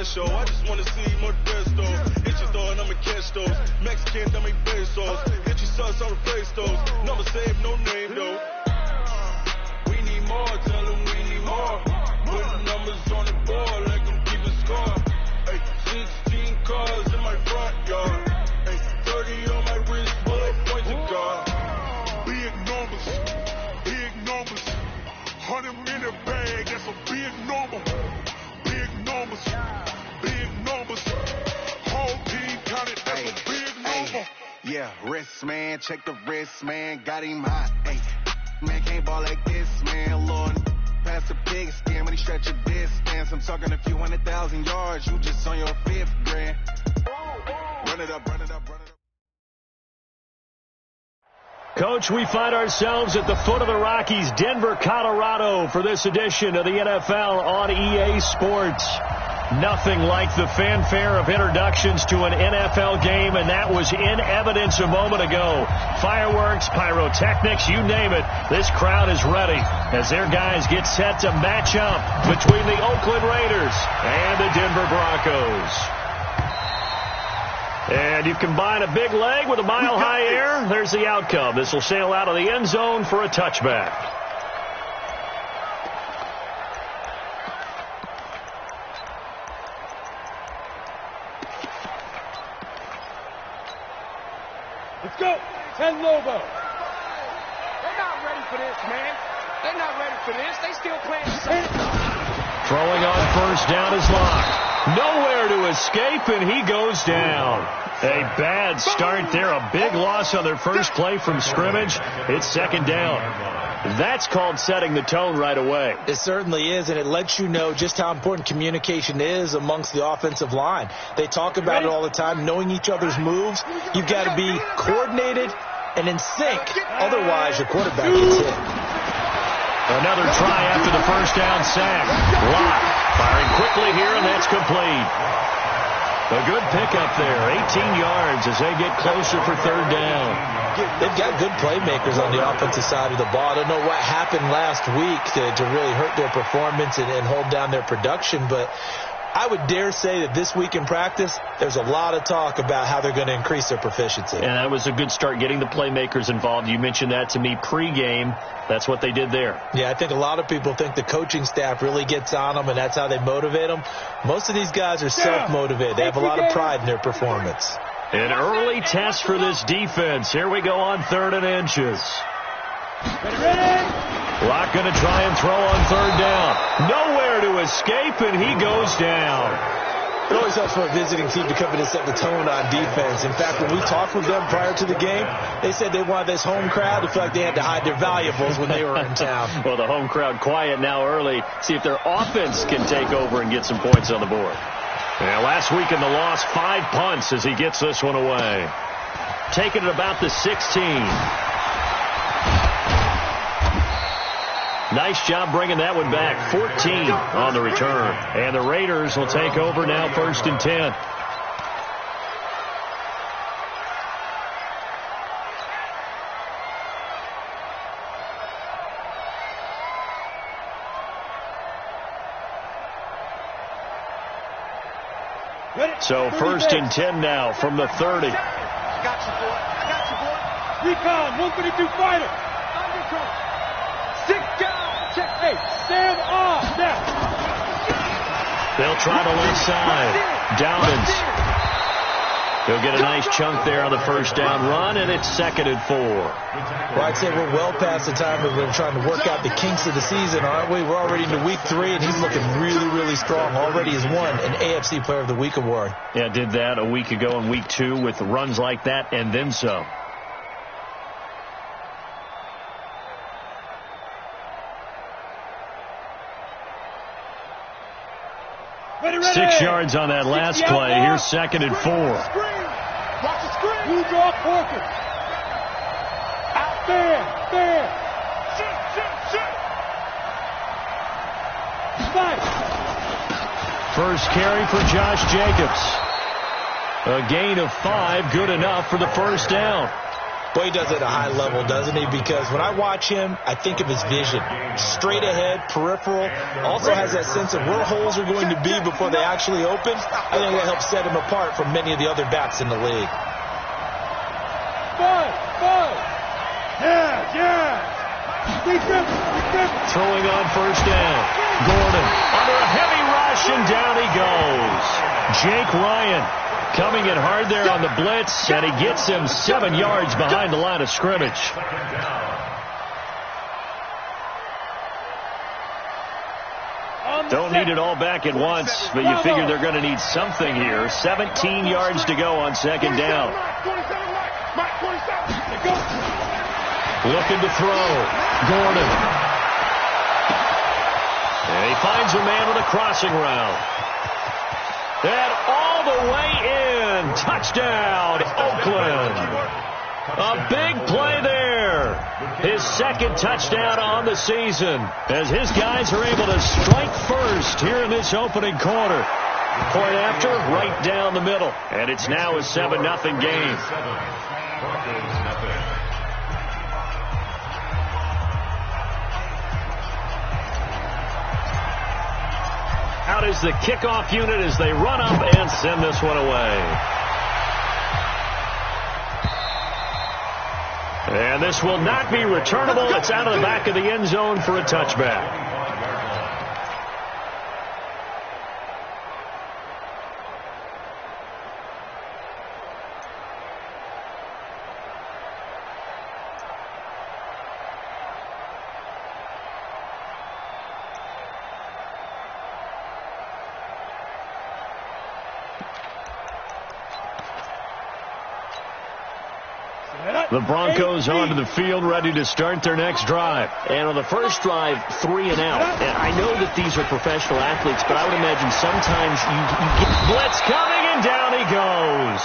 show. I just wanna see more Modesto. Hit your throw and I'ma catch those. Mexican, that make pesos. Hit your sauce, I'll replace those. Never save no name though. We need more, tell them we need more. Put the numbers on the board, like them keep a score. Ay, 16 cars in my front yard. Ay, 30 on my wrist, bullet points of God. Big numbers, big numbers. 100 in the bag, that's a big number. Big numbers, big numbers. Whole team counted, that's a big number. Yeah, wrist man, check the wrist man, got him hot. Ay, man can't ball like this, man. Lord, pass the pig skin when he stretch a distance. I'm talking a few 100,000 yards, you just on your 5th grand. Run it up, run it up, run it up. Coach, we find ourselves at the foot of the Rockies, Denver, Colorado, for this edition of the NFL on EA Sports. Nothing like the fanfare of introductions to an NFL game, and that was in evidence a moment ago. Fireworks, pyrotechnics, you name it. This crowd is ready as their guys get set to match up between the Oakland Raiders and the Denver Broncos. And you combine a big leg with a mile-high air, there's the outcome. This will sail out of the end zone for a touchback. Let's go. 10 Lobo. They're not ready for this, man. They're not ready for this. They still playing the same. Throwing on first down is Locke. Nowhere to escape, and he goes down. A bad start there. A big loss on their first play from scrimmage. It's second down. That's called setting the tone right away. It certainly is, and it lets you know just how important communication is amongst the offensive line. They talk about it all the time, knowing each other's moves. You've got to be coordinated and in sync. Otherwise, your quarterback gets hit. Another try after the first down sack. Locke firing quickly here, and that's complete. A good pickup there, 18 yards as they get closer for third down. They've got good playmakers on the offensive side of the ball. I don't know what happened last week to really hurt their performance and hold down their production, but I would dare say that this week in practice, there's a lot of talk about how they're going to increase their proficiency. And that was a good start, getting the playmakers involved. You mentioned that to me pregame. That's what they did there. Yeah, I think a lot of people think the coaching staff really gets on them, and that's how they motivate them. Most of these guys are self-motivated. They have a lot of pride in their performance. An early test for this defense. Here we go on 3rd and inches. Locke going to try and throw on third down. Nowhere to escape, and he goes down. It always helps for a visiting team to come in and set the tone on defense. In fact, when we talked with them prior to the game, they said they wanted this home crowd to feel like they had to hide their valuables when they were in town. Well, the home crowd quiet now early. See if their offense can take over and get some points on the board. Yeah, last week in the loss, 5 punts as he gets this one away. Taking it about the 16. Nice job bringing that one back. 14 on the return. And the Raiders will take over now, 1st and 10. So 1st and 10 now from the 30. I got you, boy. I got you, boy. Recon, 152 fighter. Sit down. Check. Hey, stand off now. They'll try the left side. Dowdens. He'll get a nice chunk there on the first down run, and it's 2nd and 4. Well, I'd say we're well past the time that we're trying to work out the kinks of the season, aren't we? We're already into week 3, and he's looking really, really strong. Already has won an AFC Player of the Week award. Yeah, did that a week ago in week 2 with runs like that and then some. Ready. 6 yards on that last play. Here's 2nd and 4. Watch the screen. You draw Corker. Out there. Shoot. Nice. First carry for Josh Jacobs. A gain of 5, good enough for the first down. Boy, he does it at a high level, doesn't he? Because when I watch him, I think of his vision. Straight ahead, peripheral. Also has that sense of where holes are going to be before they actually open. I think that helps set him apart from many of the other backs in the league. Throwing on first down. Gordon under a heavy rush, and down he goes. Jake Ryan coming in hard there on the blitz, and he gets him 7 yards behind the line of scrimmage. Don't need it all back at once, but you figure they're going to need something here. 17 yards to go on second down. Looking to throw. Gordon. And he finds a man with a crossing route. And all the way in. Touchdown, Oakland. A big play there. His second touchdown on the season as his guys are able to strike first here in this opening quarter. Point after, right down the middle. And it's now a 7-0 game. Out is the kickoff unit as they run up and send this one away. And this will not be returnable. It's out of the back of the end zone for a touchback. The Broncos onto the field, ready to start their next drive. And on the first drive, 3 and out. And I know that these are professional athletes, but I would imagine sometimes you get... Blitz coming, and down he goes.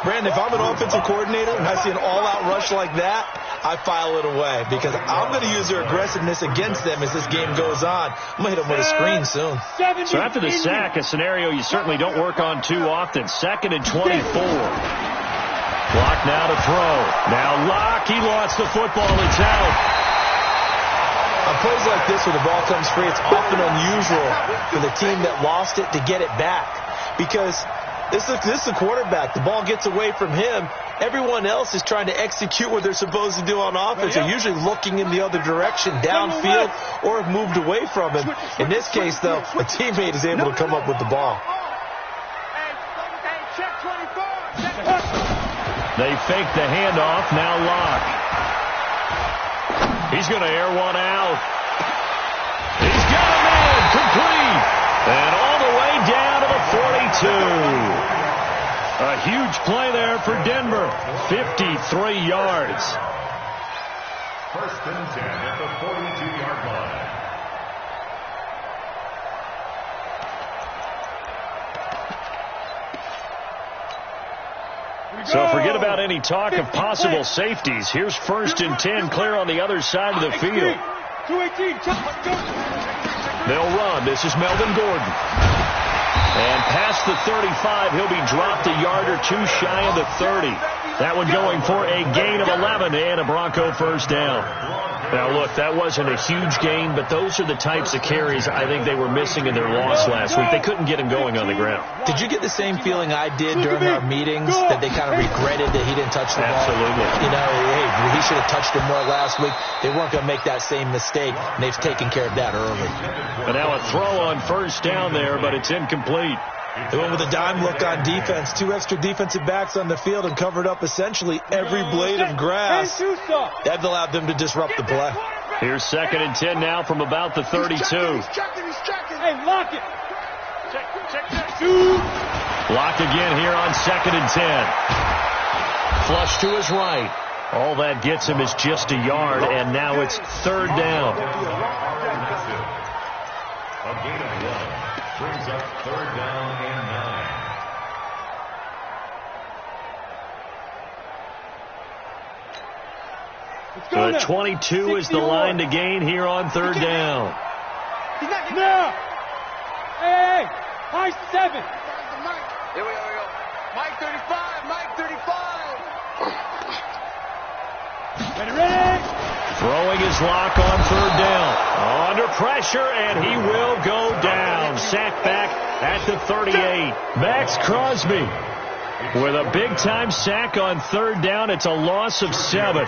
Brandon, if I'm an offensive coordinator and I see an all-out rush like that, I file it away because I'm going to use their aggressiveness against them as this game goes on. I'm going to hit them with a screen soon. So after the sack, a scenario you certainly don't work on too often. 2nd and 24. Locke now to throw. Now Locke, he lost the football. It's out. On plays like this where the ball comes free, it's often unusual for the team that lost it to get it back. Because this is the quarterback. The ball gets away from him. Everyone else is trying to execute what they're supposed to do on offense. They're usually looking in the other direction, downfield, or have moved away from him. In this case, though, a teammate is able to come up with the ball. They fake the handoff. Now Locke. He's going to air one out. He's got a man complete. And all the way down to the 42. A huge play there for Denver. 53 yards. 1st and 10 at the 42-yard line. So forget about any talk of possible safeties. Here's 1st and 10, clear on the other side of the field. They'll run. This is Melvin Gordon. And past the 35, he'll be dropped a yard or two shy of the 30. That one going for a gain of 11 and a Bronco first down. Now, look, that wasn't a huge gain, but those are the types of carries I think they were missing in their loss last week. They couldn't get him going on the ground. Did you get the same feeling I did during our meetings, that they kind of regretted that he didn't touch the ball? Absolutely. You know, hey, he should have touched it more last week. They weren't going to make that same mistake, and they've taken care of that early. But now a throw on first down there, but it's incomplete. They went with a dime look on defense. 2 extra defensive backs on the field and covered up essentially every blade of grass. That allowed them to disrupt the play. Here's 2nd and 10 now from about the 32. He's checking. Hey, lock it. Check. Lock again here on 2nd and 10. Flush to his right. All that gets him is just a yard, and now it's 3rd down. A gain of 1 brings up 3rd down and 9. So 22 is the line to gain here on 3rd down. No! Hey! High 7! Here we go. Mike 35! Throwing his lock on third down. Under pressure, and he will go down. Sacked back at the 38. Max Crosby with a big-time sack on third down. It's a loss of 7.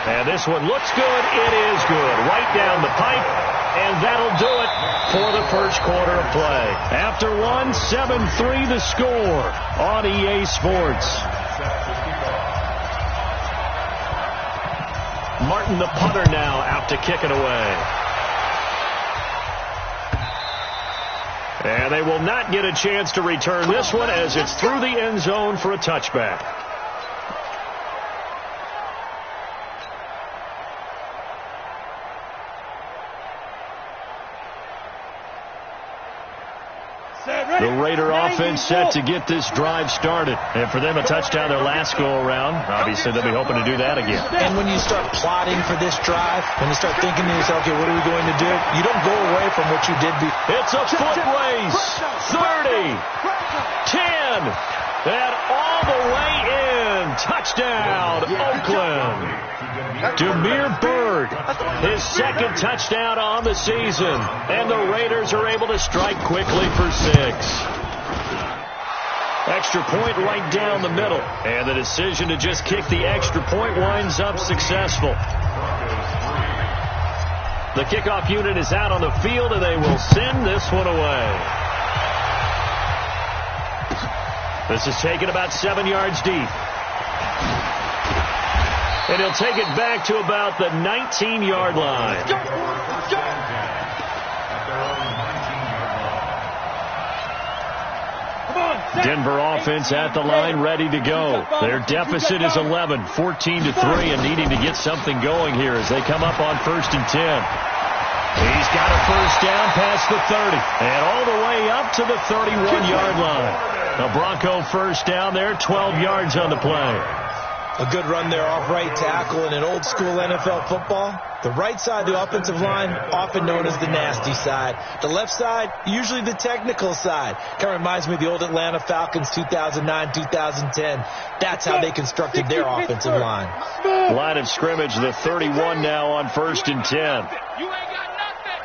And this one looks good. It is good. Right down the pipe. And that'll do it for the first quarter of play. After 1, 7-3 the score on EA Sports. Martin, the punter, now out to kick it away. And they will not get a chance to return this one as it's through the end zone for a touchback. The Raider offense set to get this drive started. And for them, a touchdown their last go-around. Obviously, they'll be hoping to do that again. And when you start plotting for this drive, when you start thinking to yourself, okay, what are we going to do? You don't go away from what you did before. It's a foot race. 30, 10, and all the way in. Touchdown, Oakland. Demir Bird, his second touchdown on the season. And the Raiders are able to strike quickly for 6. Extra point right down the middle. And the decision to just kick the extra point winds up successful. The kickoff unit is out on the field, and they will send this one away. This is taken about 7 yards deep. And he'll take it back to about the 19-yard line. Denver offense at the line, ready to go. Their deficit is 11, 14-3, and needing to get something going here as they come up on 1st and 10. He's got a first down past the 30 and all the way up to the 31-yard line. A Bronco first down there, 12 yards on the play. A good run there off right tackle in an old-school NFL football. The right side of the offensive line, often known as the nasty side. The left side, usually the technical side. Kind of reminds me of the old Atlanta Falcons 2009-2010. That's how they constructed their offensive line. Line of scrimmage, the 31 now on 1st and 10. You ain't got nothing.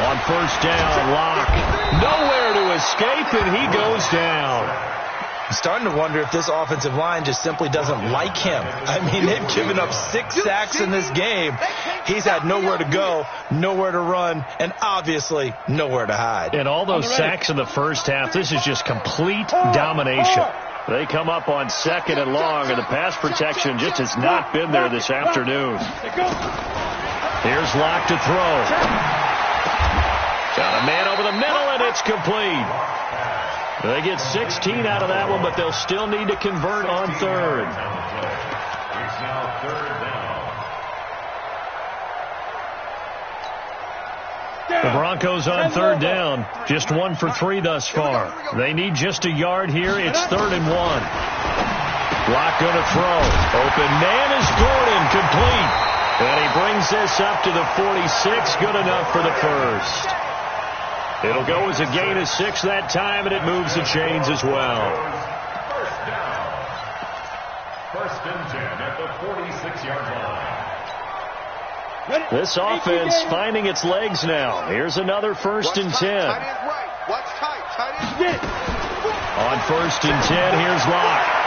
On first down, Locke. Nowhere to escape, and he goes down. I'm starting to wonder if this offensive line just simply doesn't like him. I mean, they've given up 6 sacks in this game. He's had nowhere to go, nowhere to run, and obviously nowhere to hide. And all those sacks in the first half, this is just complete domination. They come up on 2nd and long, and the pass protection just has not been there this afternoon. Here's Locke to throw. Got a man over the middle, and it's complete. They get 16 out of that one, but they'll still need to convert on 3rd. It's now 3rd down. The Broncos on 3rd down. Just 1 for 3 thus far. They need just a yard here. It's 3rd and 1. Locke going to throw. Open man is Gordon, complete. And he brings this up to the 46. Good enough for the first. It'll go as a gain of 6 that time, and it moves the chains as well. First down. 1st and 10 at the 46-yard line. This offense finding its legs now. Here's another 1st and 10. On 1st and 10, here's Locke.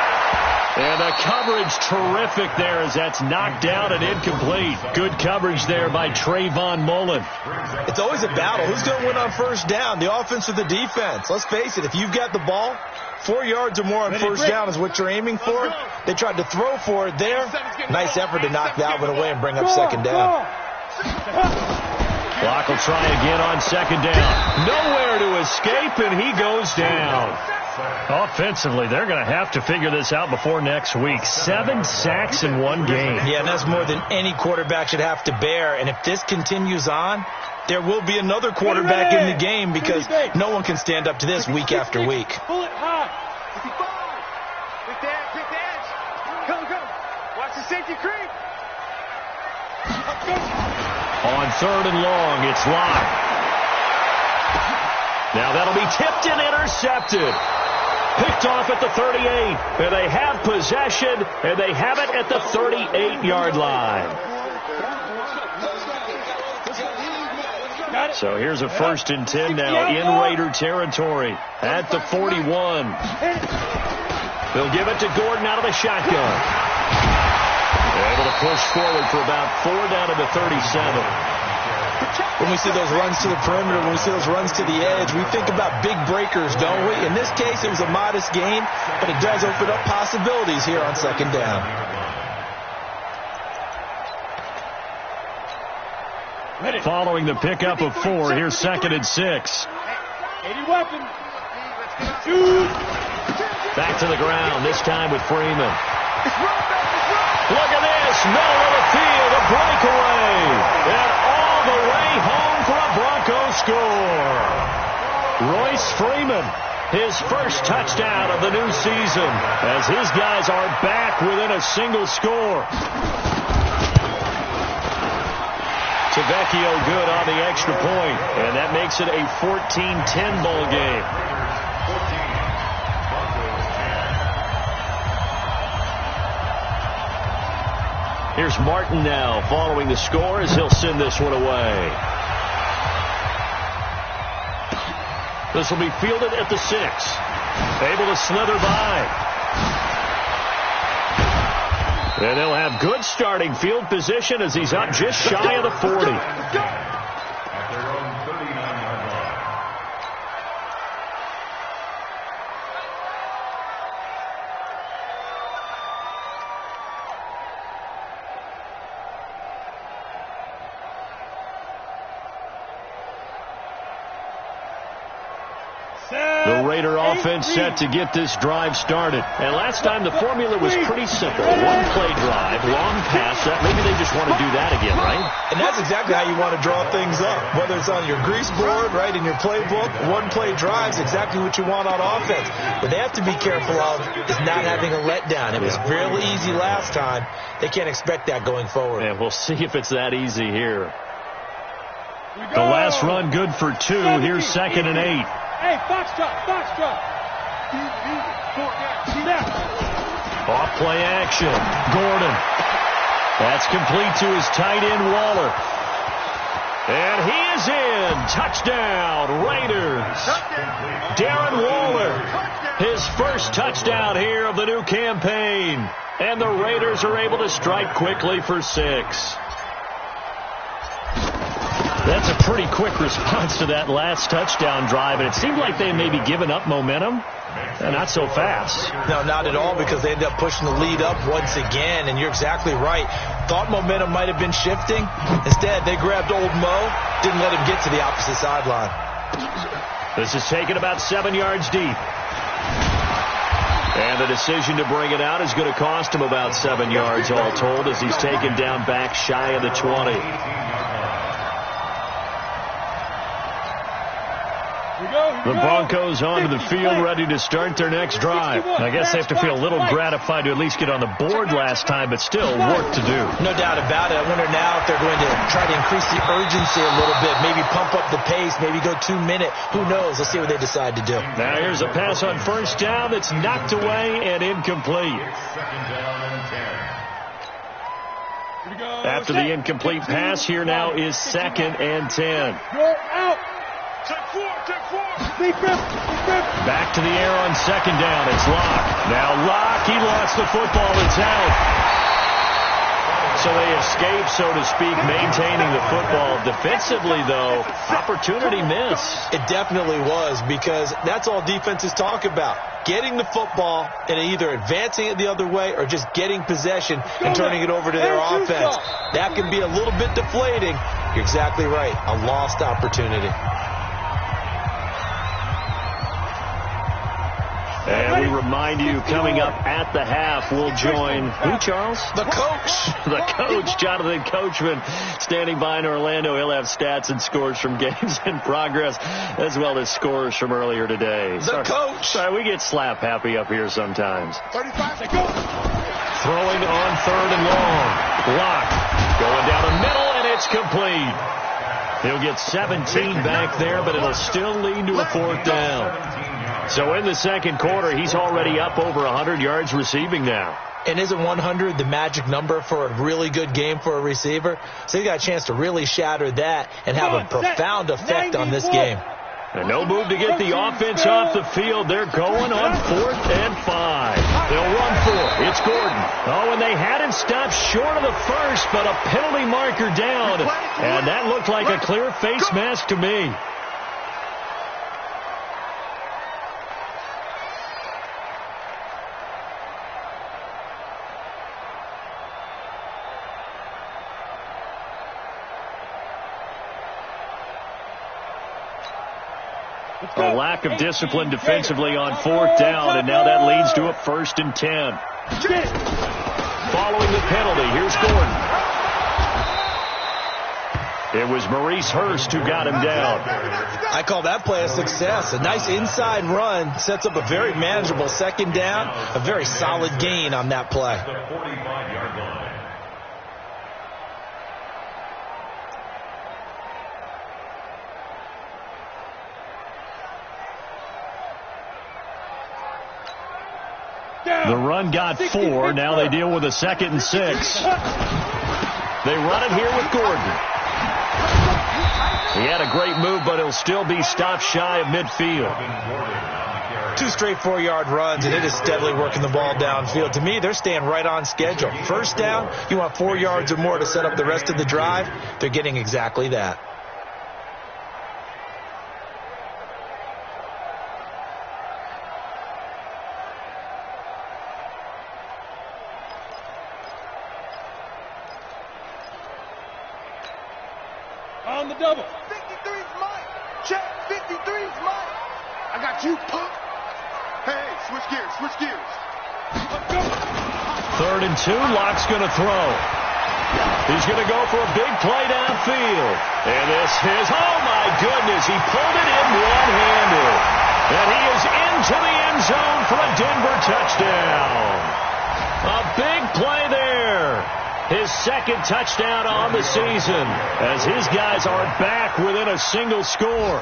And the coverage terrific there as that's knocked down and incomplete. Good coverage there by Trayvon Mullen. It's always a battle. Who's going to win on 1st down, the offense or the defense? Let's face it, if you've got the ball, 4 yards or more on 1st down is what you're aiming for. They tried to throw for it there. Nice effort to knock that one away and bring up 2nd down. Locke will try again on 2nd down. Nowhere to escape, and he goes down. Offensively, they're going to have to figure this out before next week. 7 sacks in one game. Yeah, and that's more than any quarterback should have to bear. And if this continues on, there will be another quarterback in the game because no one can stand up to this week after week. Pull it high. 55. Pick the edge. Go. Watch the safety creep. On 3rd and long, it's Locke. Now that'll be tipped and intercepted. Picked off at the 38. And they have possession, and they have it at the 38-yard line. So here's a 1st and 10 now in Raider territory at the 41. They'll give it to Gordon out of the shotgun. They're able to push forward for about 4 down to the 37. When we see those runs to the perimeter, when we see those runs to the edge, we think about big breakers, don't we? In this case, it was a modest gain, but it does open up possibilities here on 2nd down. Following the pickup of 4, here's 2nd and 6. 80 weapons. Back to the ground, this time with Freeman. Look at this, middle of the field, a breakaway. And all the way home for a Broncos score. Royce Freeman, his first touchdown of the new season, as his guys are back within a single score. Tavecchio good on the extra point, and that makes it a 14-10 ball game. Here's Martin now following the score as he'll send this one away. This will be fielded at the 6. Able to slither by. And they'll have good starting field position as he's up just shy of the 40. At their own 39-yard line. The Raider offense set to get this drive started. And last time the formula was pretty simple. One-play drive, long pass. Maybe they just want to do that again, right? And that's exactly how you want to draw things up. Whether it's on your grease board, right, in your playbook, one-play drives, exactly what you want on offense. What they have to be careful of is not having a letdown. It was fairly easy last time. They can't expect that going forward. And we'll see if it's that easy here. The last run good for 2. Here's 2nd and 8. Hey, Foxtrot. Off play action. Gordon. That's complete to his tight end, Waller. And he is in. Touchdown, Raiders. Darren Waller. His first touchdown here of the new campaign. And the Raiders are able to strike quickly for 6. That's a pretty quick response to that last touchdown drive, and it seemed like they may be giving up momentum. Not so fast. No, not at all, because they ended up pushing the lead up once again, and you're exactly right. Thought momentum might have been shifting. Instead, they grabbed old Mo, didn't let him get to the opposite sideline. This is taken about 7 yards deep. And the decision to bring it out is going to cost him about 7 yards all told, as he's taken down back shy of the 20. The Broncos onto the field, ready to start their next drive. I guess they have to feel a little gratified to at least get on the board last time, but still work to do. No doubt about it. I wonder now if they're going to try to increase the urgency a little bit, maybe pump up the pace, maybe go 2 minute. Who knows? Let's see what they decide to do. Now here's a pass on 1st down that's knocked away and incomplete. After the incomplete pass, here now is 2nd and 10. You're out. Take 4. Back to the air on 2nd down. It's Locke. Now Locke, he lost the football. It's out. So they escape, so to speak, maintaining the football. Defensively, though, opportunity missed. It definitely was, because that's all defenses talk about. Getting the football and either advancing it the other way or just getting possession and turning it over to their offense. That can be a little bit deflating. You're exactly right. A lost opportunity. And we remind you, coming up at the half, we'll join who, Charles? The coach. The coach, Jonathan Coachman, standing by in Orlando. He'll have stats and scores from games in progress, as well as scores from earlier today. The coach. Sorry, we get slap happy up here sometimes. 35 to go. Throwing on 3rd and long. Locke going down the middle, and it's complete. He'll get 17 back there, but it'll still lead to a 4th down. So in the second quarter, he's already up over 100 yards receiving now. And isn't 100 the magic number for a really good game for a receiver? So he got a chance to really shatter that and have a profound effect on this game. And no move to get the offense off the field. They're going on 4th and 5. They'll run for it. It's Gordon. Oh, and they had him stopped short of the first, but a penalty marker down. And that looked like a clear face mask to me. A lack of discipline defensively on 4th down, and now that leads to a 1st and 10. Following the penalty, here's Gordon. It was Maurice Hurst who got him down. I call that play a success. A nice inside run sets up a very manageable 2nd down, a very solid gain on that play. The 45-yard line. The run got 4. Now they deal with a 2nd and 6. They run it here with Gordon. He had a great move, but he'll still be stopped shy of midfield. 2 straight 4-yard runs, and it is steadily working the ball downfield. To me, they're staying right on schedule. 1st down, you want 4 yards or more to set up the rest of the drive. They're getting exactly that. On the double. 53's Mike. Check. 53's Mike. I got you, punk. Hey, switch gears. Switch gears. 3rd and 2. Locke's going to throw. He's going to go for a big play downfield. And this is, oh my goodness, he pulled it in one-handed. And he is into the end zone for a Denver touchdown. A big play there. His 2nd touchdown on the season as his guys are back within a single score.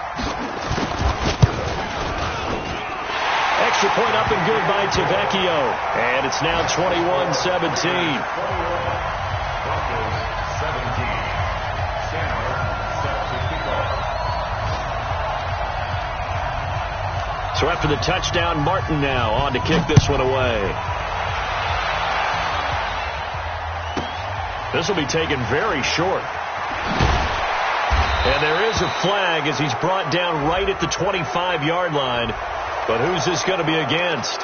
Extra point up and good by Tavecchio. And it's now 21-17. So after the touchdown, Martin now on to kick this one away. This will be taken very short. And there is a flag as he's brought down right at the 25-yard line. But who's this going to be against?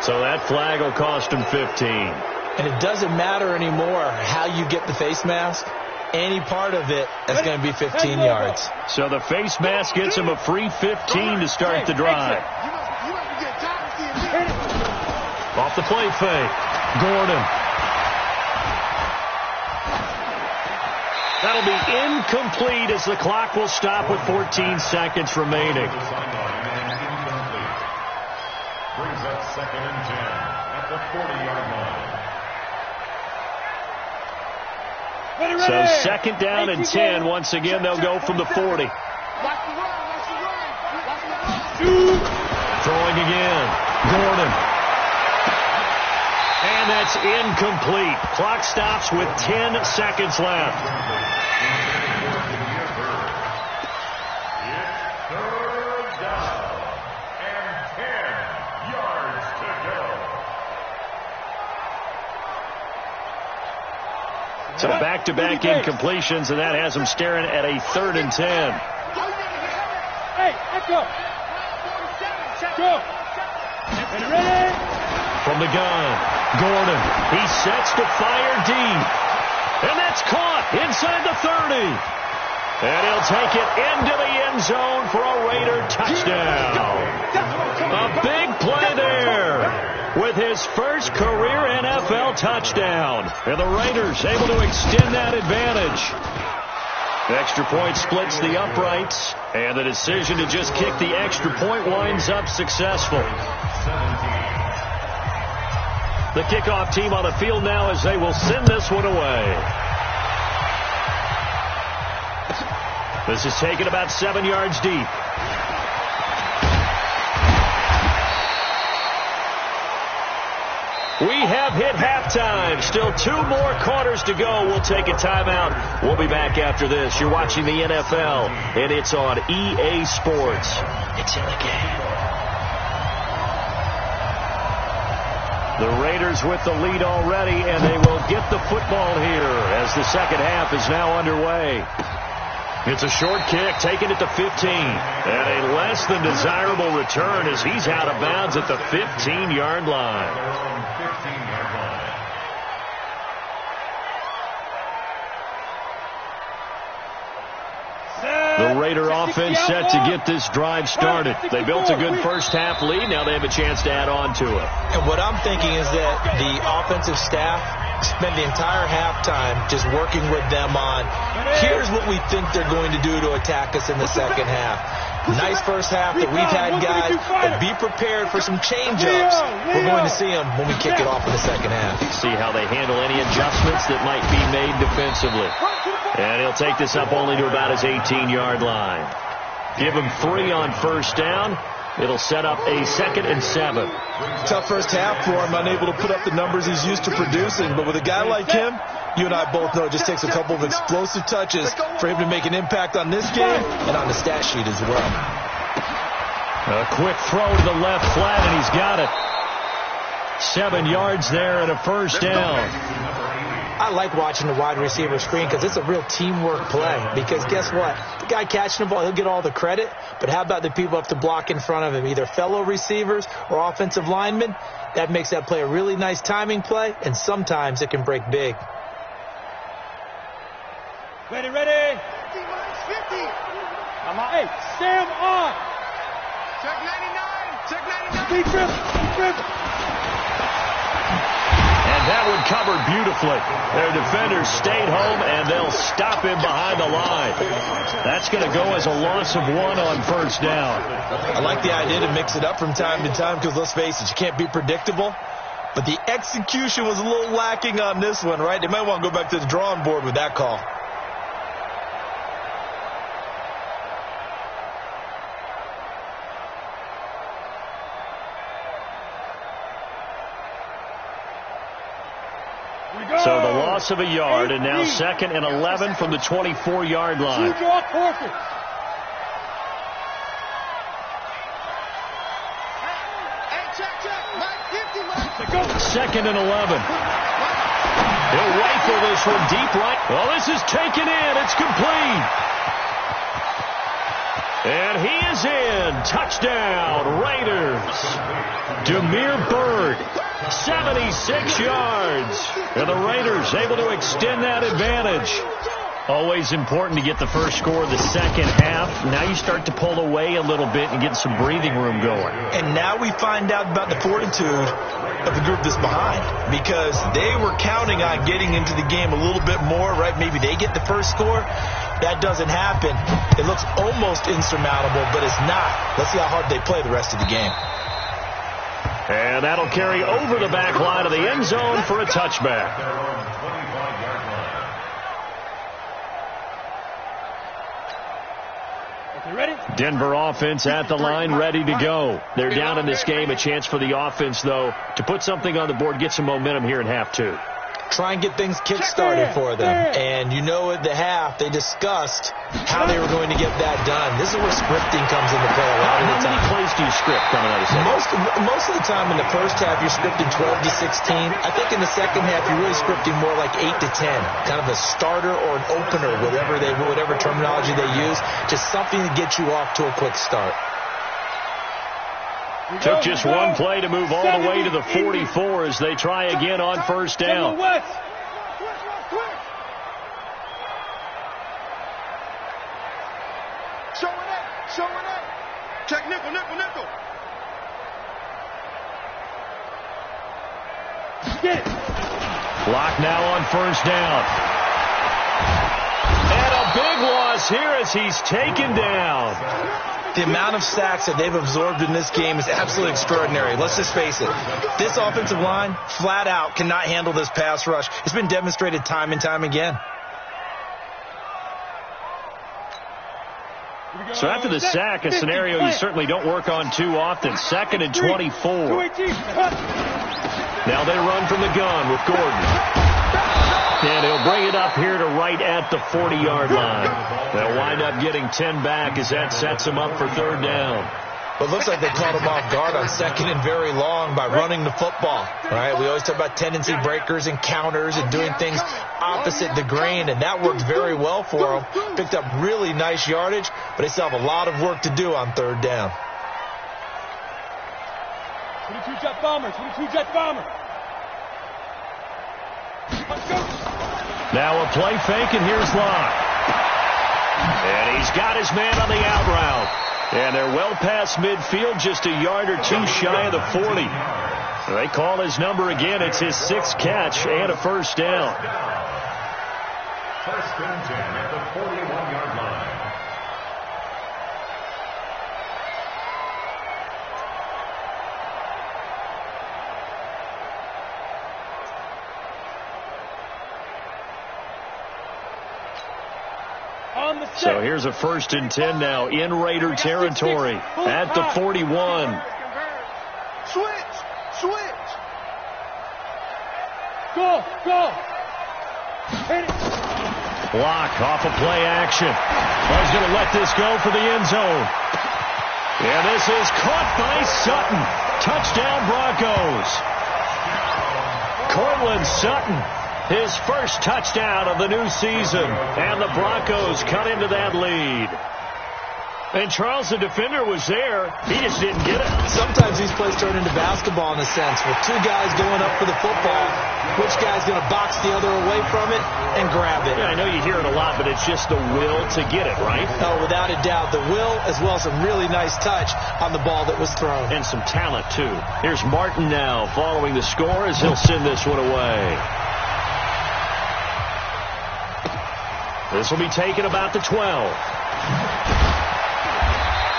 So that flag will cost him 15. And it doesn't matter anymore how you get the face mask. Any part of it, that's going to be 15 yards. So the face mask gets him a free 15 to start the drive. Off the play fake. Gordon. That'll be incomplete as the clock will stop with 14 seconds remaining. Brings up 2nd and 10 at the 40-yard line. So 2nd down and 10. Once again, they'll go from the 40. Throwing again. Gordon. And that's incomplete. Clock stops with 10 seconds left. So back-to-back incompletions, and that has him staring at a 3rd and 10. Hey, let's go. Go. Ready? From the gun, Gordon. He sets to fire deep. And that's caught inside the 30. And he'll take it into the end zone for a Raider touchdown. A big play there with his first career NFL touchdown. And the Raiders able to extend that advantage. The extra point splits the uprights. And the decision to just kick the extra point winds up successful. The kickoff team on the field now as they will send this one away. This is taken about 7 yards deep. We have hit halftime. Still 2 more quarters to go. We'll take a timeout. We'll be back after this. You're watching the NFL, and it's on EA Sports. It's in the game. The Raiders with the lead already, and they will get the football here as the second half is now underway. It's a short kick, taking it to 15. And a less than desirable return as he's out of bounds at the 15-yard line. The Raider offense set to get this drive started. They built a good first-half lead. Now they have a chance to add on to it. And what I'm thinking is that the offensive staff spent the entire halftime just working with them on, here's what we think they're going to do to attack us in the second half. Nice first half that we've had, guys, but be prepared for some change-ups. We're going to see them when we kick it off in the second half. See how they handle any adjustments that might be made defensively. And he'll take this up only to about his 18-yard line. Give him 3 on first down. It'll set up a 2nd and 7. Tough first half for him, unable to put up the numbers he's used to producing. But with a guy like him, you and I both know it just takes a couple of explosive touches for him to make an impact on this game and on the stat sheet as well. A quick throw to the left flat, and he's got it. 7 yards there and a first down. I like watching the wide receiver screen because it's a real teamwork play. Because guess what? The guy catching the ball, he'll get all the credit. But how about the people up to block in front of him, either fellow receivers or offensive linemen? That makes that play a really nice timing play, and sometimes it can break big. Ready. 50. I'm on. Hey, Sam on. Check 99. Keep dribbling. And that one covered beautifully. Their defenders stayed home, and they'll stop him behind the line. That's going to go as a loss of 1 on first down. I like the idea to mix it up from time to time because, let's face it, you can't be predictable. But the execution was a little lacking on this one, right? They might want to go back to the drawing board with that call. So the loss of a yard, and now 2nd and 11 from the 24-yard line. Second and 11. He'll rifle this one deep right. Well, this is taken in. It's complete. And he is in. Touchdown, Raiders. Damiere Byrd, 76 yards. And the Raiders able to extend that advantage. Always important to get the first score of the second half. Now you start to pull away a little bit and get some breathing room going. And now we find out about the fortitude of the group that's behind, because they were counting on getting into the game a little bit more, right? Maybe they get the first score. That doesn't happen. It looks almost insurmountable, but it's not. Let's see how hard they play the rest of the game. And that'll carry over the back line of the end zone for a touchback. Denver offense at the line, ready to go. They're down in this game. A chance for the offense, though, to put something on the board, get some momentum here in half 2. Try and get things kick-started for them. And you know at the half, they discussed how they were going to get that done. This is where scripting comes into play a lot of the time. How many plays do you script coming out of second? Most of the time in the first half, you're scripting 12 to 16. I think in the second half, you're really scripting more like 8 to 10. Kind of a starter or an opener, whatever terminology they use. Just something to get you off to a quick start. Took just one play to move all the way to the 44 as they try again on first down. Showing up. Check nickel. Get it. Clock now on first down. And a big loss here as he's taken down. The amount of sacks that they've absorbed in this game is absolutely extraordinary. Let's just face it. This offensive line, flat out, cannot handle this pass rush. It's been demonstrated time and time again. So after the sack, a scenario you certainly don't work on too often. 2nd and 24. Now they run from the gun with Gordon. And he'll bring it up here to right at the 40-yard line. They'll wind up getting 10 back as that sets them up for 3rd down. Well, it looks like they caught him off guard on 2nd and very long by running the football. All right, we always talk about tendency breakers and counters and doing things opposite the grain, and that worked very well for them. Picked up really nice yardage, but they still have a lot of work to do on 3rd down. 22 Jet Bomber, 22 Jet Bomber. Let's go. Now a play fake, and here's Locke. And he's got his man on the out route. And they're well past midfield, just a yard or two shy of the 40. So they call his number again. It's his 6th catch and a 1st down. 1st and 10 at the 41-yard line. So here's a 1st and 10 now in Raider territory at the 41. Switch. Go. Hit it. Block off of play action. He's going to let this go for the end zone. And this is caught by Sutton. Touchdown Broncos. Cortland Sutton. His first touchdown of the new season. And the Broncos cut into that lead. And Charles, the defender, was there. He just didn't get it. Sometimes these plays turn into basketball in a sense, with 2 guys going up for the football. Which guy's going to box the other away from it and grab it? Yeah, I know you hear it a lot, but it's just the will to get it, right? Oh, without a doubt. The will, as well as some really nice touch on the ball that was thrown. And some talent, too. Here's Martin now following the score as he'll send this one away. This will be taken about the 12.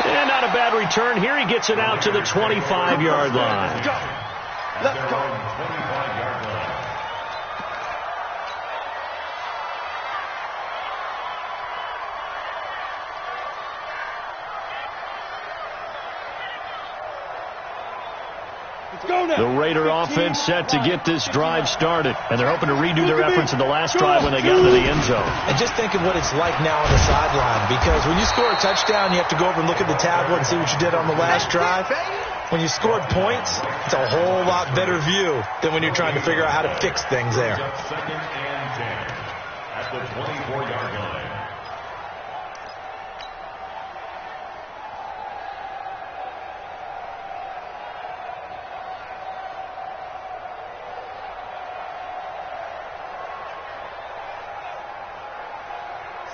And not a bad return here. He gets it out to the 25-yard line. Let's go. 25-yard line. The Raider offense set to get this drive started, and they're hoping to redo their efforts in the last drive when they got into the end zone. And just think of what it's like now on the sideline, because when you score a touchdown, you have to go over and look at the tablet and see what you did on the last drive. When you scored points, it's a whole lot better view than when you're trying to figure out how to fix things there. 2nd and 10 at the 24-yard line.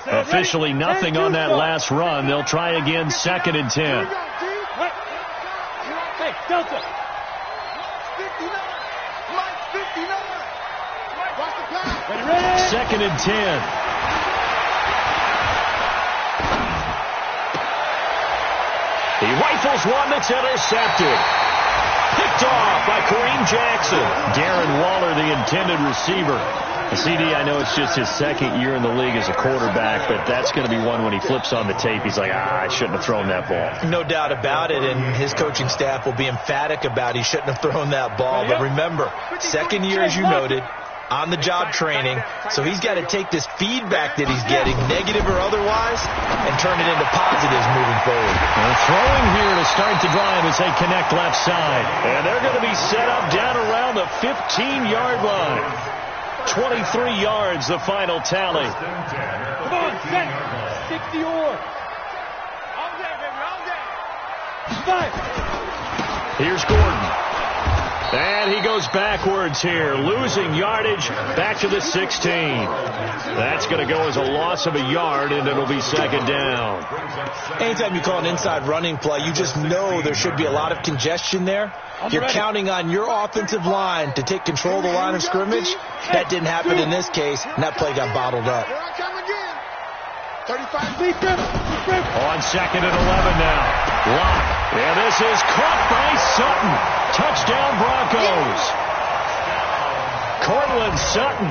Officially nothing on that last run. They'll try again, 2nd and 10. Hey, Delta. 2nd and 10. He rifles one that's intercepted. Picked off by Kareem Jackson. Darren Waller, the intended receiver. CD, I know it's just his 2nd year in the league as a quarterback, but that's going to be one when he flips on the tape. He's like, I shouldn't have thrown that ball. No doubt about it, and his coaching staff will be emphatic about he shouldn't have thrown that ball. But remember, 2nd year, as you noted, on-the-job training, so he's got to take this feedback that he's getting, negative or otherwise, and turn it into positives moving forward. They're throwing here to start the drive as they connect left side. And they're going to be set up down around the 15-yard line. 23 yards, the final tally. Come on, set. 60 or. All day, baby, all day. 5. Here's Gordon. And he goes backwards here, losing yardage back to the 16. That's going to go as a loss of a yard, and it'll be 2nd down. Anytime you call an inside running play, you just know there should be a lot of congestion there. You're counting on your offensive line to take control of the line of scrimmage. That didn't happen in this case, and that play got bottled up. 35. On 2nd and 11 now. Locke. And this is caught by Sutton. Touchdown Broncos. Cortland Sutton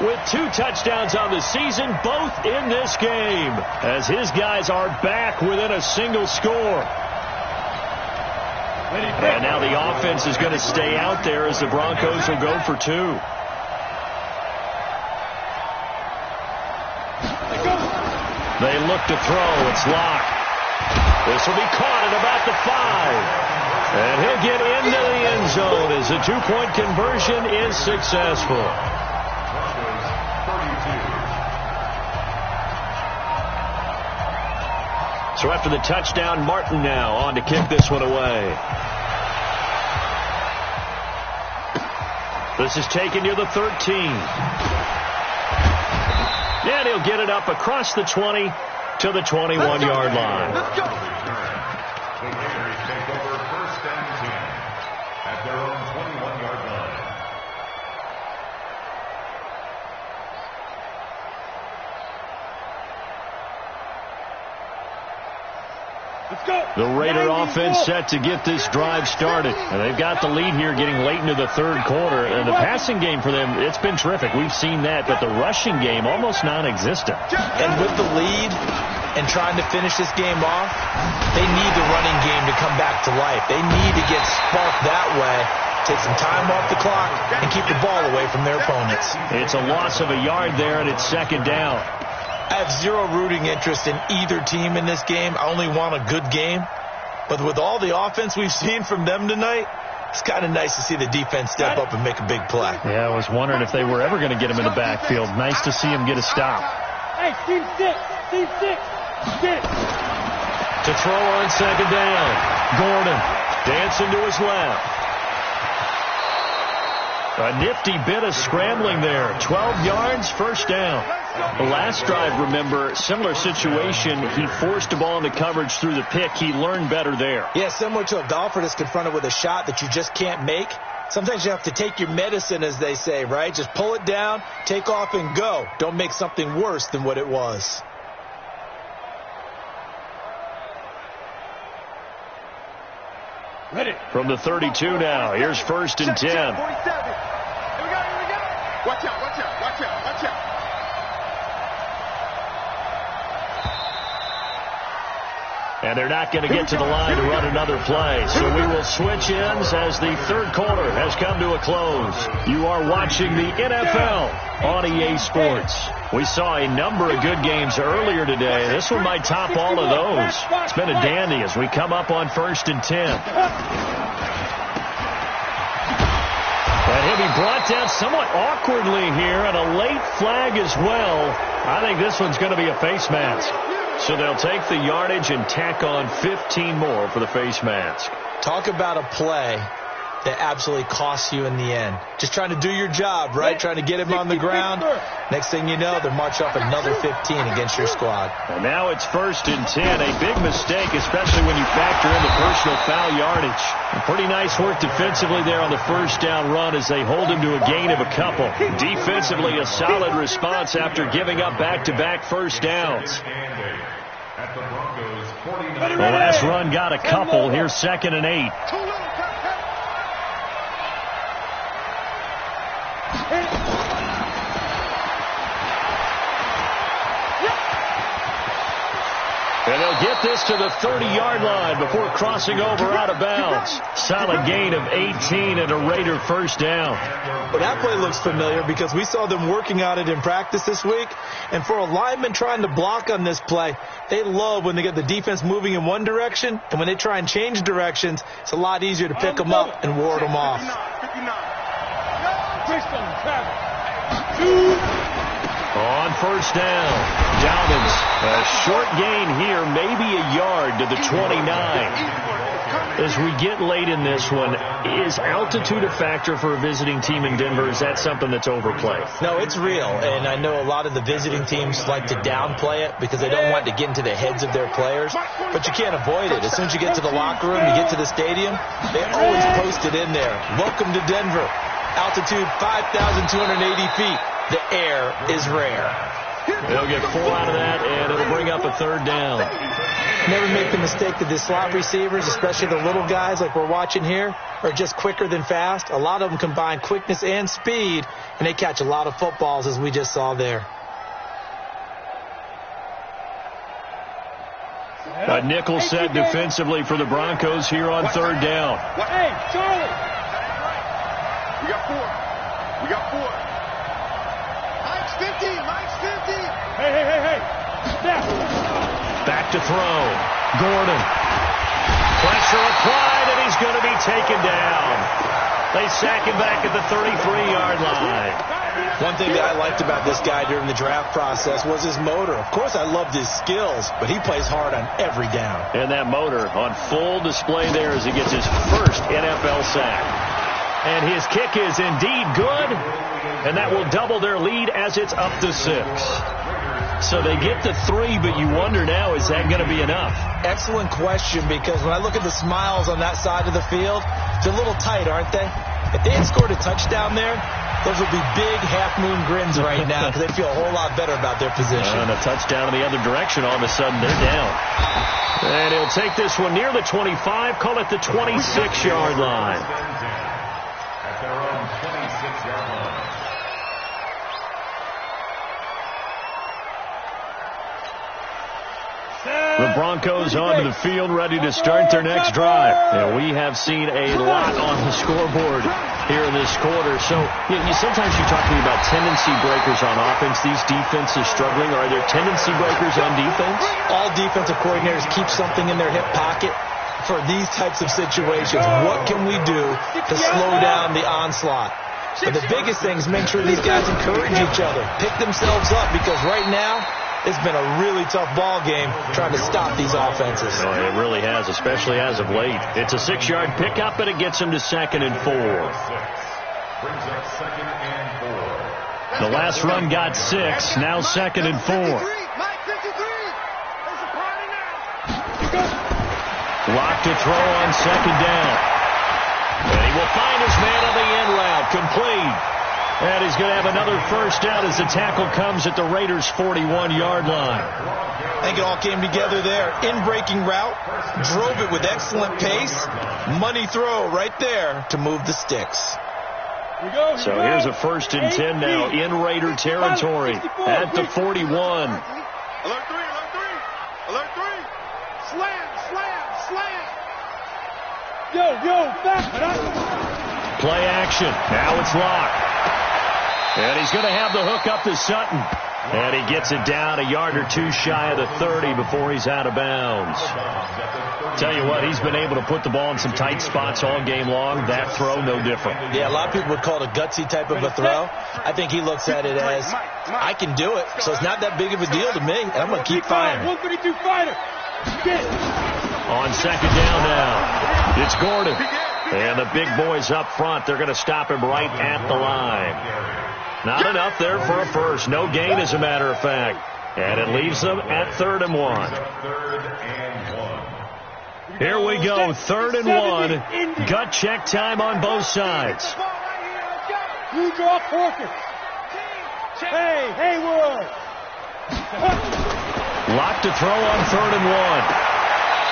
with 2 touchdowns on the season, both in this game, as his guys are back within a single score. And now the offense is going to stay out there as the Broncos will go for 2. They look to throw. It's locked. This will be caught at about the 5. And he'll get into the end zone as the 2-point conversion is successful. So after the touchdown, Martin now on to kick this one away. This is taken near the 13. And he'll get it up across the 20 to the 21-yard line. The Gators take over 1st and 10 at their own 21-yard line. The Raider offense set to get this drive started. And they've got the lead here getting late into the 3rd quarter. And the passing game for them, it's been terrific. We've seen that. But the rushing game, almost non-existent. And with the lead and trying to finish this game off, they need the running game to come back to life. They need to get sparked that way, take some time off the clock, and keep the ball away from their opponents. It's a loss of a yard there, and it's 2nd down. I have zero rooting interest in either team in this game. I only want a good game. But with all the offense we've seen from them tonight, it's kind of nice to see the defense step up and make a big play. Yeah, I was wondering if they were ever going to get him in the backfield. Nice to see him get a stop. Hey, team 6. Team 6. Get it. To throw on 2nd down. Gordon dancing to his left. A nifty bit of scrambling there. 12 yards, 1st down. The last drive, remember, similar situation. He forced the ball into coverage through the pick. He learned better there. Yeah, similar to a golfer that's confronted with a shot that you just can't make. Sometimes you have to take your medicine, as they say, right? Just pull it down, take off, and go. Don't make something worse than what it was. Ready. From the 32 now. Here's 1st and 10. 47. Here we go. Watch out. And they're not going to get to the line to run another play. So we will switch ends as the 3rd quarter has come to a close. You are watching the NFL on EA Sports. We saw a number of good games earlier today. This one might top all of those. It's been a dandy as we come up on 1st and 10. And he'll be brought down somewhat awkwardly here, and a late flag as well. I think this one's going to be a face mask. So they'll take the yardage and tack on 15 more for the face mask. Talk about a play that absolutely costs you in the end. Just trying to do your job, right? Trying to get him on the ground. Next thing you know, they're march up another 15 against your squad. And now it's 1st and 10. A big mistake, especially when you factor in the personal foul yardage. And pretty nice work defensively there on the 1st down run as they hold him to a gain of a couple. Defensively, a solid response after giving up back-to-back 1st downs. The last run got a couple. Here's 2nd and 8. And they'll get this to the 30-yard line before crossing over out of bounds. Solid gain of 18 and a Raider 1st down. Well, that play looks familiar because we saw them working on it in practice this week. And for a lineman trying to block on this play, they love when they get the defense moving in one direction. And when they try and change directions, it's a lot easier to pick them up and ward them off. On 1st down, Dobbins, a short gain here, maybe a yard to the 29. As we get late in this one, is altitude a factor for a visiting team in Denver? Is that something that's overplayed? No, it's real, and I know a lot of the visiting teams like to downplay it because they don't want to get into the heads of their players, but you can't avoid it. As soon as you get to the locker room, you get to the stadium, they always post it in there. Welcome to Denver. Altitude 5,280 feet. The air is rare. They'll get 4 out of that, and it'll bring up a 3rd down. Never make the mistake that the slot receivers, especially the little guys like we're watching here, are just quicker than fast. A lot of them combine quickness and speed, and they catch a lot of footballs, as we just saw there. A nickel set defensively for the Broncos here on 3rd down. Hey, Charlie! We got 4. We got 4. Mike's 50. Mike's 50. Hey. Snap. Back to throw. Gordon. Pressure applied, and he's going to be taken down. They sack him back at the 33-yard line. One thing that I liked about this guy during the draft process was his motor. Of course, I loved his skills, but he plays hard on every down. And that motor on full display there as he gets his first NFL sack. And his kick is indeed good, and that will double their lead as it's up to 6. So they get to 3, but you wonder now, is that going to be enough? Excellent question, because when I look at the smiles on that side of the field, it's a little tight, aren't they? If they had scored a touchdown there, those would be big half-moon grins right now because they feel a whole lot better about their position. And a touchdown in the other direction, all of a sudden they're down. And he'll take this one near the 25, call it the 26-yard line. At their own 26-yard line. The Broncos onto the field, ready to start their next drive. And we have seen a lot on the scoreboard here in this quarter. So sometimes you talk to me about tendency breakers on offense. These defenses struggling. Are there tendency breakers on defense? All defensive coordinators keep something in their hip pocket for these types of situations. What can we do to slow down the onslaught? But the biggest thing is make sure these guys encourage each other, pick themselves up, because right now, it's been a really tough ball game trying to stop these offenses. Oh, it really has, especially as of late. It's a 6-yard pickup, and it gets them to 2nd and 4. Brings up 2nd and 4. The last run got 6, now 2nd and 4. Mike 53. There's a party now. Lock to throw on 2nd down. And he will find his man on the end route, complete. And he's going to have another first down as the tackle comes at the Raiders' 41-yard line. I think it all came together there. In-breaking route, drove it with excellent pace. Money throw right there to move the sticks. So here's a 1st and 10 now in Raider territory at the 41. Alert 3. Alert 3. Slam. Back. Play action. Now it's locked. And he's going to have the hook up to Sutton. And he gets it down a yard or 2 shy of the 30 before he's out of bounds. Tell you what, he's been able to put the ball in some tight spots all game long. That throw, no different. Yeah, a lot of people would call it a gutsy type of a throw. I think he looks at it as, I can do it, so it's not that big of a deal to me, and I'm going to keep firing. 132 fighter. On 2nd down now, it's Gordon. And the big boys up front, they're going to stop him right at the line. Not enough there for a first. No gain, as a matter of fact. And it leaves them at 3rd and 1. Here we go, 3rd and 1. Gut check time on both sides. You draw Porter. Hey, Haywood. Lock to throw on 3rd and 1.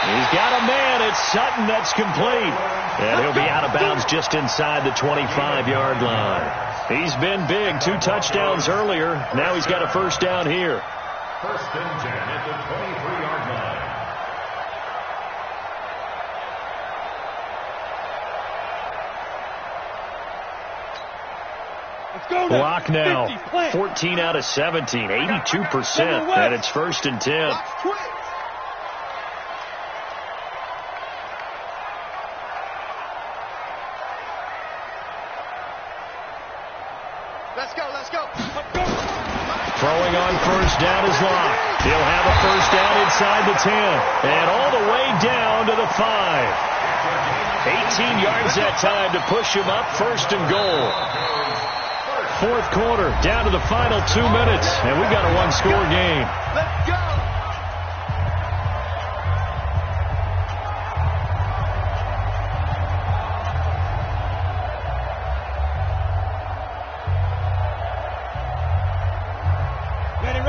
He's got a man. It's Sutton. That's complete. And he'll be out of bounds just inside the 25-yard line. He's been big. 2 touchdowns earlier. Now he's got a first down here. 1st and 10 at the 23-yard line. Block now. 14 out of 17. 82%. And it's 1st and 10. Let's go. Throwing on first down is Locke. He'll have a first down inside the 10. And all the way down to the 5. 18 yards that time to push him up, 1st and goal. 4th quarter, down to the final 2 minutes. And we've got a 1-score game. Let's go.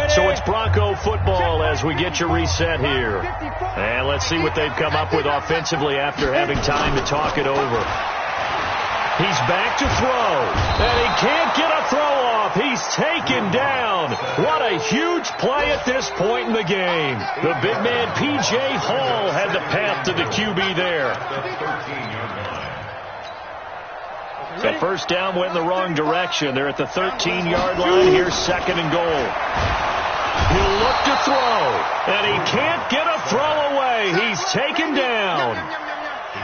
So Bronco football as we get you reset here. And let's see what they've come up with offensively after having time to talk it over. He's back to throw, and he can't get a throw off. He's taken down. What a huge play at this point in the game. The big man, P.J. Hall, had the path to the QB there. So first down went in the wrong direction. They're at the 13-yard line. Here's second and goal. He'll look to throw, and he can't get a throw away. He's taken down.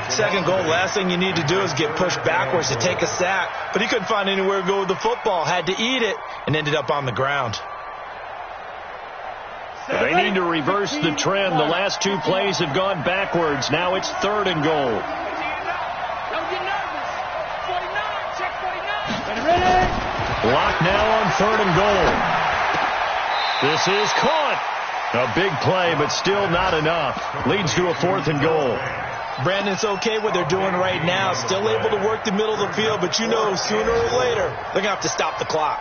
Second goal, last thing you need to do is get pushed backwards to take a sack. But he couldn't find anywhere to go with the football. Had to eat it and ended up on the ground. They need to reverse the trend. The last two plays have gone backwards. Now it's third and goal. Lock now on third and goal. This is caught. A big play, but still not enough. Leads to a fourth and goal. Brandon, it's okay what they're doing right now. Still able to work the middle of the field, but you know sooner or later they're going to have to stop the clock.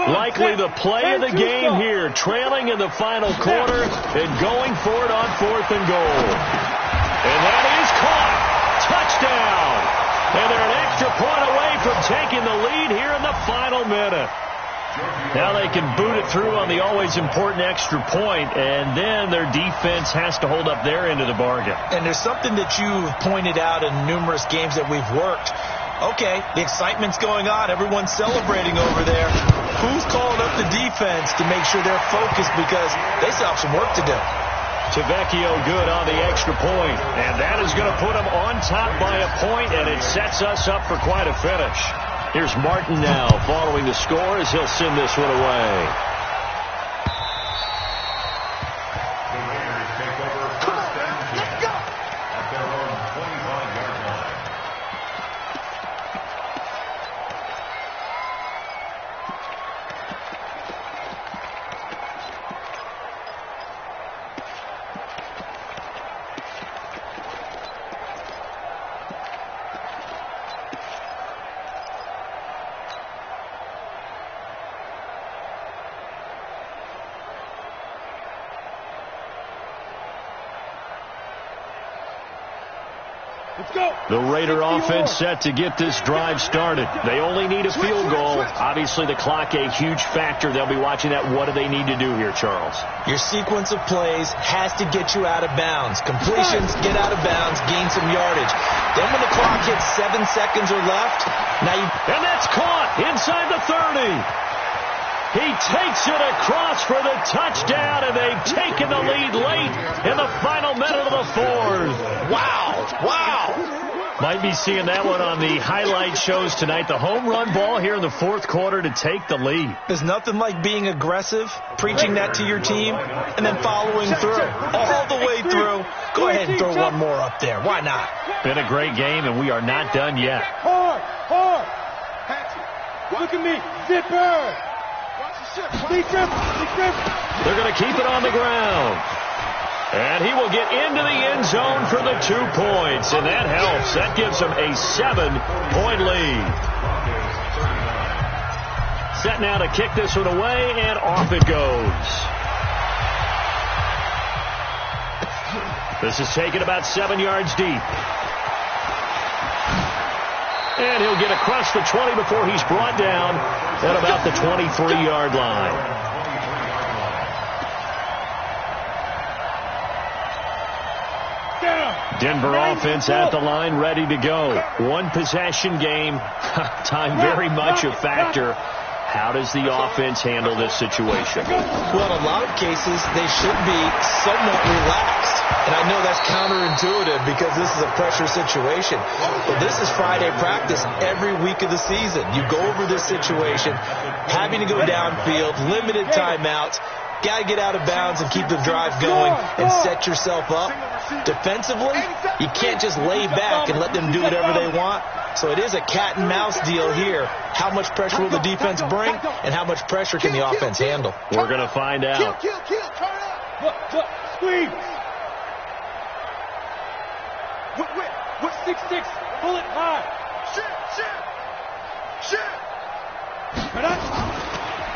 Likely the play of the game here, trailing in the final quarter and going for it on fourth and goal. And that is caught. Touchdown. And they're an extra point away from taking the lead here in the final minute. Now they can boot it through on the always important extra point, and then their defense has to hold up their end of the bargain. And there's something that you've pointed out in numerous games that we've worked. Okay, the excitement's going on. Everyone's celebrating over there. Who's calling up the defense to make sure they're focused, because they still have some work to do. Tavecchio good on the extra point, and that is going to put them on top by a point, and it sets us up for quite a finish. Here's Martin now following the score as he'll send this one away. The Raiders take over first and 10 at their own 25-yard line. The Raider offense set to get this drive started. They only need a field goal. Obviously, the clock a huge factor. They'll be watching that. What do they need to do here, Charles? Your sequence of plays has to get you out of bounds. Completions, get out of bounds, gain some yardage. Then when the clock hits 7 seconds or left, now you... And that's caught inside the 30. He takes it across for the touchdown, and they've taken the lead late in the final minute of the fourth. Wow. Might be seeing that one on the highlight shows tonight. The home run ball here in the fourth quarter to take the lead. There's nothing like being aggressive, preaching that to your team, and then following through. All the way through. Go ahead and throw one more up there. Why not? Been a great game, and we are not done yet. Hard. Look at me. Zipper. They're going to keep it on the ground. And he will get into the end zone for the 2 points. And that helps. That gives them a 7-point lead. Set now to kick this one away, and off it goes. This is taken about 7 yards deep. And he'll get across the 20 before he's brought down at about the 23-yard line. Denver offense at the line, ready to go. One possession game. Time very much a factor. How does the offense handle this situation? Well, in a lot of cases, they should be somewhat relaxed. And I know that's counterintuitive because this is a pressure situation. But this is Friday practice every week of the season. You go over this situation, having to go downfield, limited timeouts. Got to get out of bounds and keep the drive going and set yourself up. Defensively, you can't just lay back and let them do whatever they want. So it is a cat and mouse deal here. How much pressure will the defense bring, and how much pressure can the offense handle? We're going to find out. Kill, turn up. Look, squeeze. What 6-6, pull it high. Shit.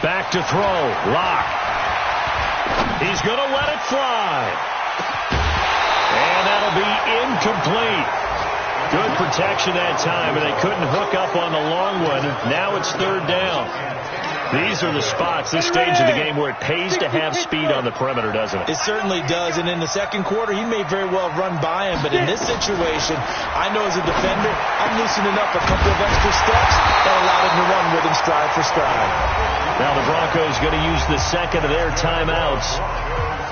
Back to throw. Locke. He's going to let it fly. And that'll be incomplete. Good protection that time, and they couldn't hook up on the long one. Now it's third down. These are the spots, this stage of the game, where it pays to have speed on the perimeter, doesn't it? It certainly does, and in the second quarter, he may very well run by him, but in this situation, I know as a defender, I'm loosening up a couple of extra steps that allowed him to run with him stride for stride. Now the Broncos going to use the second of their timeouts,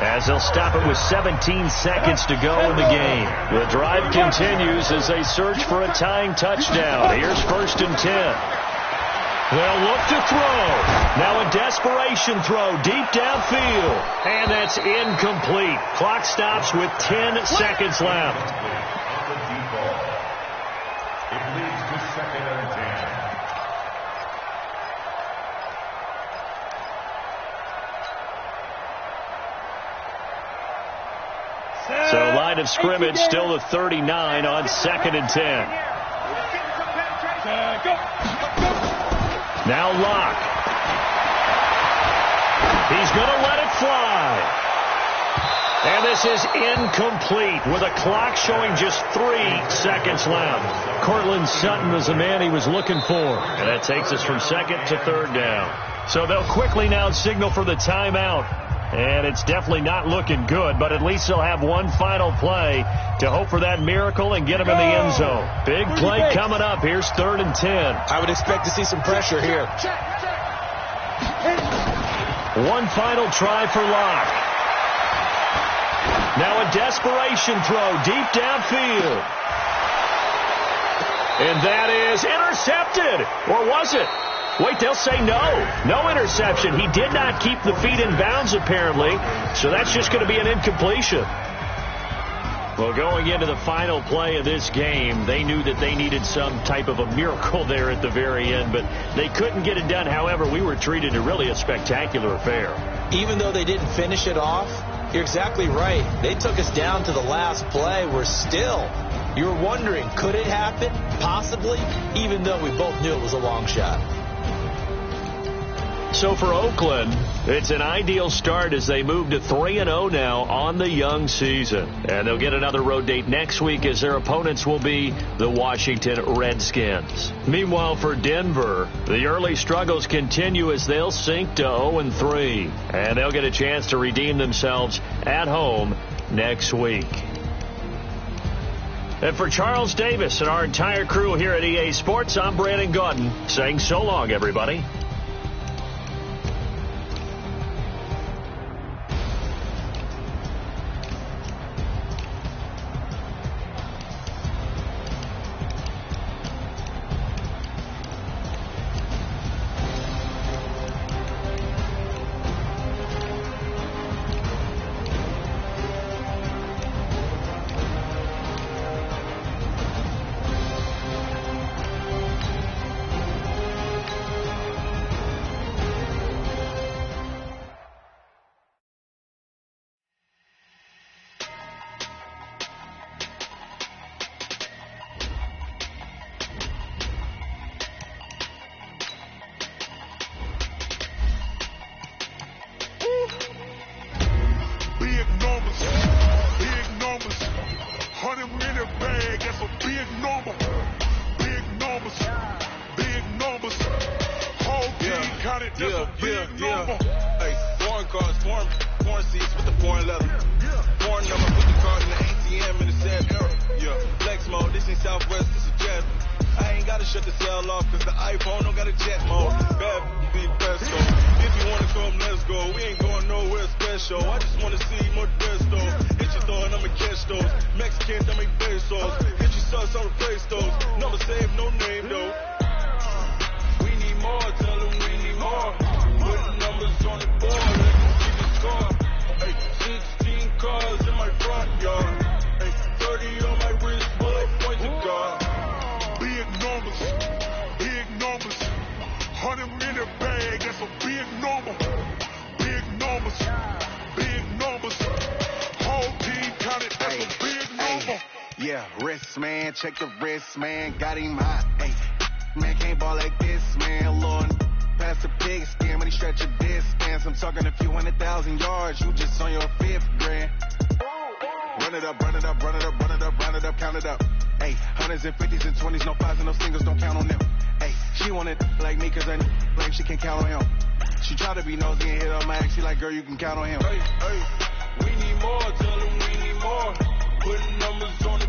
as they'll stop it with 17 seconds to go in the game. The drive continues as they search for a tying touchdown. Here's 1st and 10. They'll look to throw. Now a desperation throw deep downfield. And that's incomplete. Clock stops with 10 seconds left. It leads to 2nd and 10. So line of scrimmage still the 39 on 2nd and 10. Now Locke. He's going to let it fly. And this is incomplete with a clock showing just 3 seconds left. Courtland Sutton was the man he was looking for. And that takes us from 2nd to 3rd down. So they'll quickly now signal for the timeout. And it's definitely not looking good, but at least they'll have one final play to hope for that miracle and get him in the end zone. Big play coming up. Here's 3rd and 10. I would expect to see some pressure here. One final try for Locke. Now a desperation throw deep downfield. And that is intercepted. Or was it? Wait, they'll say no. No interception. He did not keep the feet in bounds, apparently. So that's just going to be an incompletion. Well, going into the final play of this game, they knew that they needed some type of a miracle there at the very end, but they couldn't get it done. However, we were treated to really a spectacular affair. Even though they didn't finish it off, you're exactly right. They took us down to the last play. We're still, you're wondering, could it happen? Possibly, even though we both knew it was a long shot. So for Oakland, it's an ideal start as they move to 3-0 now on the young season. And they'll get another road date next week as their opponents will be the Washington Redskins. Meanwhile, for Denver, the early struggles continue as they'll sink to 0-3. And they'll get a chance to redeem themselves at home next week. And for Charles Davis and our entire crew here at EA Sports, I'm Brandon Gaudin saying so long, everybody. Check the wrist, man, got him hot. Ay, man, can't ball like this, man. Lord, pass the pig skin, Somebody stretch your distance. I'm talking a few 100,000 yards. You just on your 5th grand. Run it up, run it up, run it up, run it up, run it up, count it up. Hey, hundreds and 50s and 20s, no 5s and no singles, don't count on them. Hey, she wanted like me cause I like she can't count on him. She try to be nosy and hit on my ex. She like, girl, you can count on him. Hey, we need more, tell them we need more. Putting numbers on the